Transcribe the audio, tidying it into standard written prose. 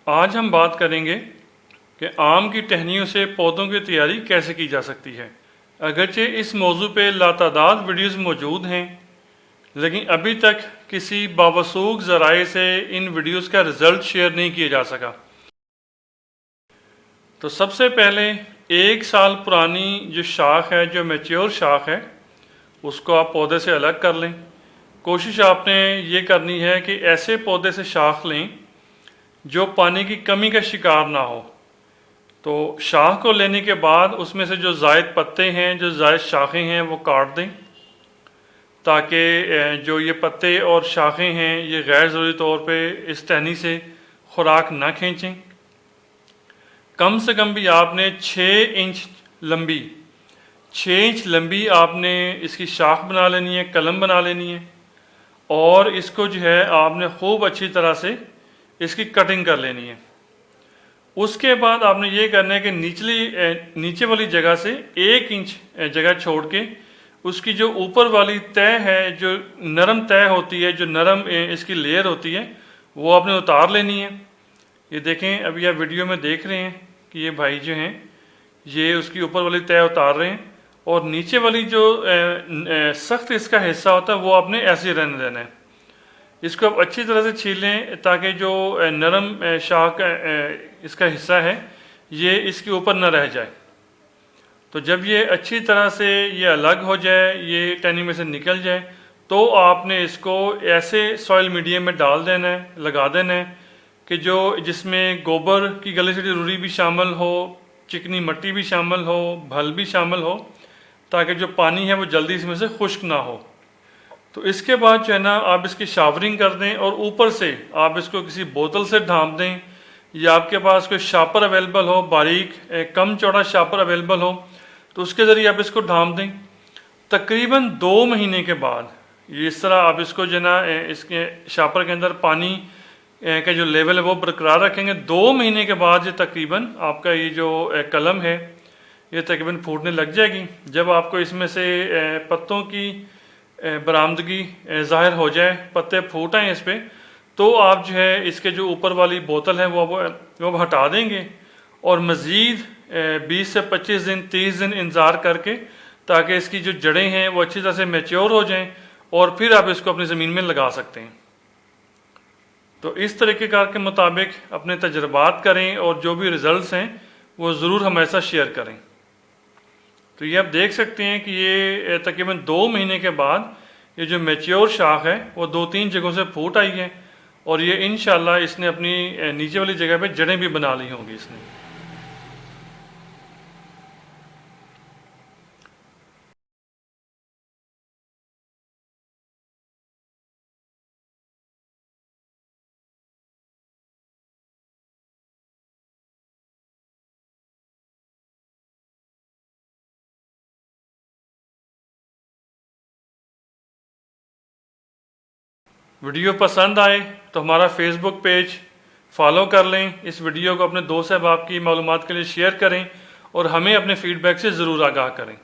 आज हम बात करेंगे कि आम की टहनियों से पौधों की तैयारी कैसे की जा सकती है। अगरचे इस मौजू पे लातादाद वीडियोस मौजूद हैं, लेकिन अभी तक किसी बावसूख ज़राए से इन वीडियोस का रिज़ल्ट शेयर नहीं किया जा सका। तो सबसे पहले 1 साल पुरानी जो शाख है, जो मैच्योर शाख है, उसको आप पौधे से अलग कर लें। कोशिश आपने ये करनी है कि ऐसे पौधे से शाख लें जो पानी की कमी का शिकार ना हो। तो शाख को लेने के बाद उसमें से जो ज़ायद पत्ते हैं, जो ज़ायद शाखें हैं, वो काट दें, ताकि जो ये पत्ते और शाखें हैं ये गैर ज़रूरी तौर पे इस टहनी से खुराक ना खींचें। कम से कम भी आपने 6 इंच लंबी आपने इसकी शाख बना लेनी है, कलम बना लेनी है, और इसको जो है आपने खूब अच्छी तरह से इसकी कटिंग कर लेनी है। उसके बाद आपने ये करना है कि नीचे वाली जगह से 1 इंच जगह छोड़ के उसकी जो ऊपर वाली तय है, जो नरम तय होती है, जो नरम इसकी लेयर होती है, वो आपने उतार लेनी है। ये देखें, अभी आप वीडियो में देख रहे हैं कि ये भाई जो हैं ये उसकी ऊपर वाली तय उतार रहे हैं, और नीचे वाली जो सख्त इसका हिस्सा होता है वो आपने ऐसे ही रहने देना है। इसको आप अच्छी तरह से छील लें ताकि जो नरम शाख इसका हिस्सा है ये इसके ऊपर न रह जाए। तो जब ये अच्छी तरह से ये अलग हो जाए, ये टहनी में से निकल जाए, तो आपने इसको ऐसे सॉइल मीडियम में डाल देना है, लगा देना है कि जो जिसमें गोबर की गली सड़ी रुई भी शामिल हो, चिकनी मिट्टी भी शामिल हो, भल भी शामिल हो, ताकि जो पानी है वो जल्दी इसमें से खुश्क ना हो। तो इसके बाद जो है ना, आप इसकी शावरिंग कर दें और ऊपर से आप इसको किसी बोतल से ढांप दें, या आपके पास कोई शापर अवेलेबल हो, बारीक कम चौड़ा शापर अवेलेबल हो, तो उसके ज़रिए आप इसको ढांप दें। तकरीबन 2 महीने के बाद ये इस तरह आप इसको जो है ना, इसके शापर के अंदर पानी का जो लेवल है वो बरकरार रखेंगे। 2 महीने के बाद ये तकरीबन आपका ये जो कलम है ये तकरीबन फूटने लग जाएगी। जब आपको इसमें से पत्तों की बरामदगी ज़ाहिर हो जाए, पत्ते फूट आए इस पर, तो आप जो है इसके जो ऊपर वाली बोतल है वो हटा देंगे, और मज़ीद 20 से 25 दिन 30 दिन इंतज़ार करके, ताकि इसकी जो जड़ें हैं वो अच्छी तरह से मैच्योर हो जाएं, और फिर आप इसको अपनी ज़मीन में लगा सकते हैं। तो इस तरीक़ेकार के मुताबिक अपने तजर्बात करें, और जो भी रिज़ल्ट्स हैं वो ज़रूर हमारे साथ शेयर करें। तो ये आप देख सकते हैं कि ये तकरीबन 2 महीने के बाद ये जो मैच्योर शाख है वो 2-3 जगहों से फूट आई है, और ये इंशाल्लाह इसने अपनी नीचे वाली जगह पे जड़ें भी बना ली होंगी इसने। वीडियो पसंद आए तो हमारा फेसबुक पेज फॉलो कर लें, इस वीडियो को अपने दोस्त अहबाब की मालूमात के लिए शेयर करें, और हमें अपने फीडबैक से ज़रूर आगाह करें।